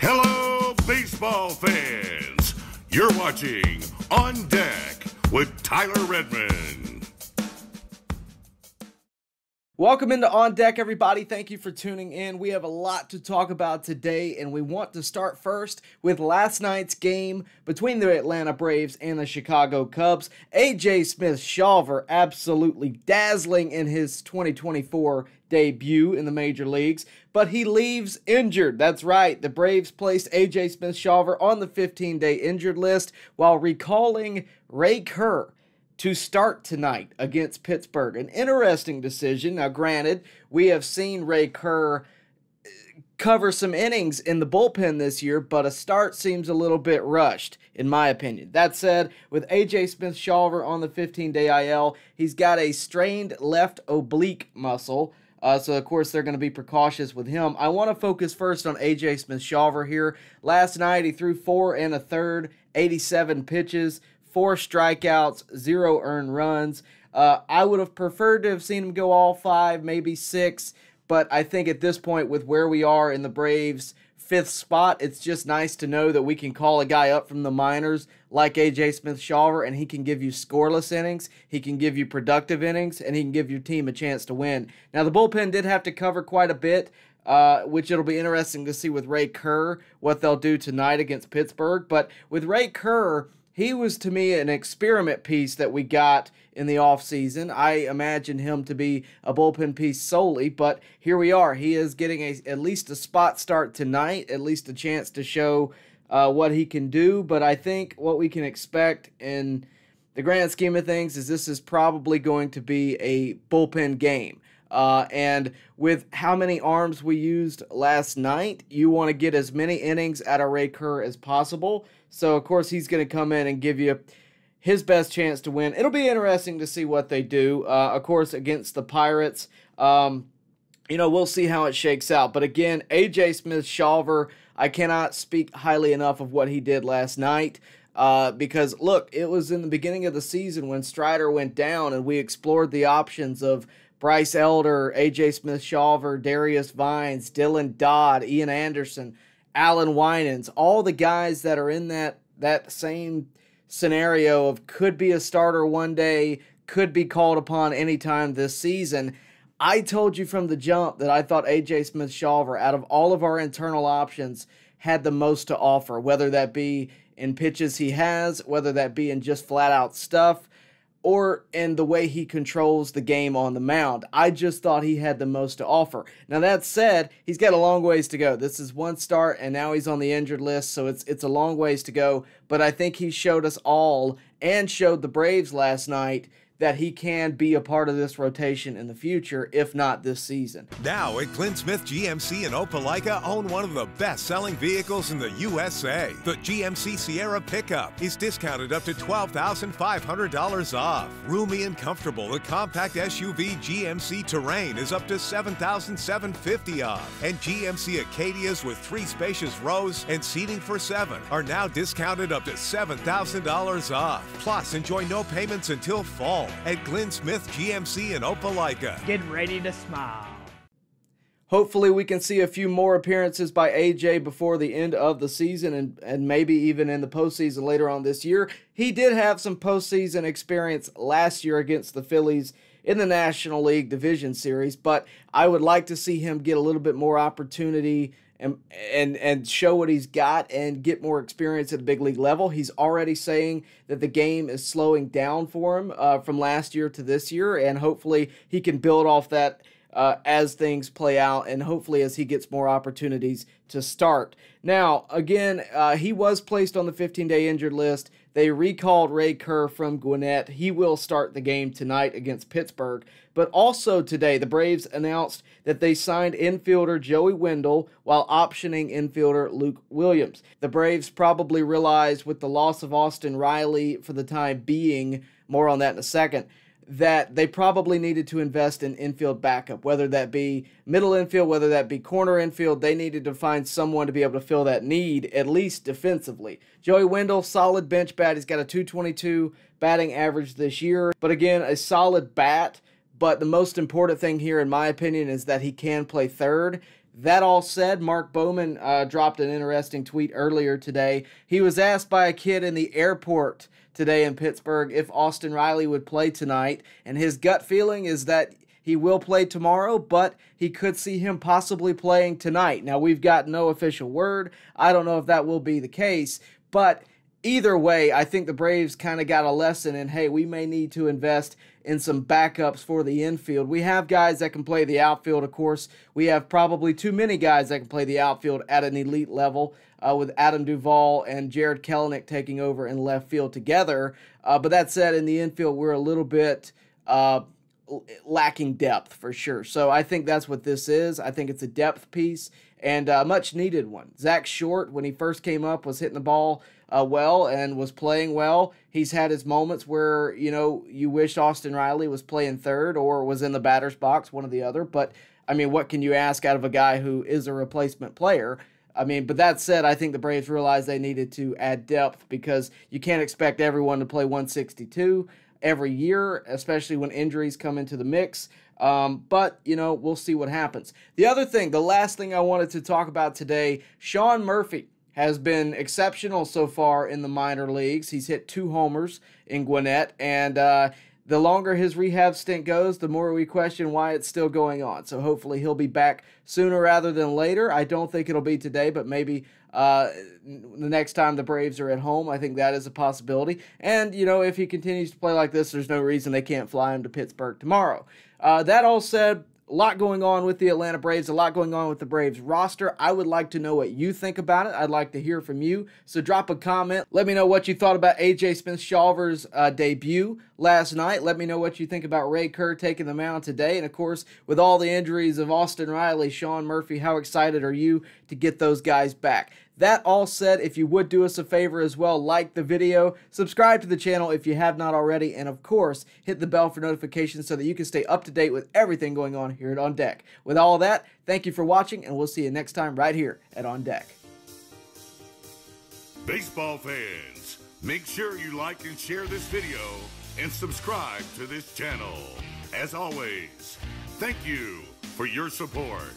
Hello, baseball fans. You're watching On Deck with Tyler Redmond. Welcome into On Deck, everybody. Thank you for tuning in. We have a lot to talk about today, and we want to start first with last night's game between the Atlanta Braves and the Chicago Cubs. A.J. Smith-Shawver absolutely dazzling in his 2024 debut in the major leagues, but he leaves injured. That's right. The Braves placed A.J. Smith-Shawver on the 15-day injured list while recalling Ray Kerr to start tonight against Pittsburgh. An interesting decision. Now, granted, we have seen Ray Kerr cover some innings in the bullpen this year, but a start seems a little bit rushed, in my opinion. That said, with A.J. Smith-Shawver on the 15-day IL, he's got a strained left oblique muscle, so of course they're going to be precautious with him. I want to focus first on A.J. Smith-Shawver here. Last night, he threw 4 1/3, 87 pitches, 4 strikeouts, 0 earned runs. I would have preferred to have seen him go all 5, maybe 6, but I think at this point with where we are in the Braves' 5th spot, it's just nice to know that we can call a guy up from the minors like A.J. Smith-Shawver, and he can give you scoreless innings, he can give you productive innings, and he can give your team a chance to win. Now, the bullpen did have to cover quite a bit, which it'll be interesting to see with Ray Kerr, what they'll do tonight against Pittsburgh. But with Ray Kerr, he was, to me, an experiment piece that we got in the offseason. I imagined him to be a bullpen piece solely, but here we are. He is getting at least a spot start tonight, at least a chance to show what he can do. But I think what we can expect in the grand scheme of things is this is probably going to be a bullpen game. And with how many arms we used last night, you want to get as many innings out of Ray Kerr as possible. So, of course, he's going to come in and give you his best chance to win. It'll be interesting to see what they do. Of course, against the Pirates, we'll see how it shakes out. But again, A.J. Smith-Shawver, I cannot speak highly enough of what he did last night. Because, look, it was in the beginning of the season when Strider went down and we explored the options of Bryce Elder, A.J. Smith-Shawver, Darius Vines, Dylan Dodd, Ian Anderson, Alan Winans, all the guys that are in that same scenario of could be a starter one day, could be called upon anytime this season. I told you from the jump that I thought A.J. Smith-Shawver, out of all of our internal options, had the most to offer, whether that be in pitches he has, whether that be in just flat-out stuff, or in the way he controls the game on the mound. I just thought he had the most to offer. Now, that said, he's got a long ways to go. This is one start, and now he's on the injured list, so it's a long ways to go. But I think he showed us all, and showed the Braves last night, that he can be a part of this rotation in the future, if not this season. Now at Clint Smith GMC in Opelika, own one of the best-selling vehicles in the USA. The GMC Sierra pickup is discounted up to $12,500 off. Roomy and comfortable, the compact SUV GMC Terrain is up to $7,750 off. And GMC Acadias with 3 spacious rows and seating for 7 are now discounted up to $7,000 off. Plus, enjoy no payments until fall at Glenn Smith GMC in Opelika. Get ready to smile. Hopefully we can see a few more appearances by A.J. before the end of the season and maybe even in the postseason later on this year. He did have some postseason experience last year against the Phillies in the National League Division Series, but I would like to see him get a little bit more opportunity and show what he's got and get more experience at a big league level. He's already saying that the game is slowing down for him from last year to this year, and hopefully he can build off that as things play out, and hopefully as he gets more opportunities to start. Now, again, he was placed on the 15-day injured list. They recalled Ray Kerr from Gwinnett. He will start the game tonight against Pittsburgh. But also today, the Braves announced that they signed infielder Joey Wendle while optioning infielder Luke Williams. The Braves probably realized with the loss of Austin Riley for the time being, more on that in a second, that they probably needed to invest in infield backup, whether that be middle infield, whether that be corner infield. They needed to find someone to be able to fill that need, at least defensively. Joey Wendle, solid bench bat. He's got a .222 batting average this year, but again, a solid bat. But the most important thing here, in my opinion, is that he can play third. That all said, Mark Bowman dropped an interesting tweet earlier today. He was asked by a kid in the airport today in Pittsburgh if Austin Riley would play tonight, and his gut feeling is that he will play tomorrow, but he could see him possibly playing tonight. Now, we've got no official word. I don't know if that will be the case, but either way, I think the Braves kind of got a lesson in, hey, we may need to invest in some backups for the infield. We have guys that can play the outfield, of course. We have probably too many guys that can play the outfield at an elite level, with Adam Duvall and Jared Kelenic taking over in left field together. But that said, in the infield, we're a little bit lacking depth for sure. So I think that's what this is. I think it's a depth piece and a much needed one. Zach Short, when he first came up, was hitting the ball well and was playing well. He's had his moments where, you wish Austin Riley was playing third or was in the batter's box, one or the other. But, what can you ask out of a guy who is a replacement player? But that said, I think the Braves realized they needed to add depth because you can't expect everyone to play 162 every year, especially when injuries come into the mix. But, we'll see what happens. The last thing I wanted to talk about today, Sean Murphy has been exceptional so far in the minor leagues. He's hit 2 homers in Gwinnett, and the longer his rehab stint goes, the more we question why it's still going on. So hopefully he'll be back sooner rather than later. I don't think it'll be today, but maybe the next time the Braves are at home. I think that is a possibility. And, if he continues to play like this, there's no reason they can't fly him to Pittsburgh tomorrow. That all said, a lot going on with the Atlanta Braves, a lot going on with the Braves roster. I would like to know what you think about it. I'd like to hear from you. So drop a comment. Let me know what you thought about A.J. Smith-Shawver's debut last night. Let me know what you think about Ray Kerr taking the mound today. And, of course, with all the injuries of Austin Riley, Sean Murphy, how excited are you to get those guys back? That all said, if you would do us a favor as well, like the video, subscribe to the channel if you have not already, and of course, hit the bell for notifications so that you can stay up to date with everything going on here at On Deck. With all that, thank you for watching, and we'll see you next time right here at On Deck. Baseball fans, make sure you like and share this video and subscribe to this channel. As always, thank you for your support.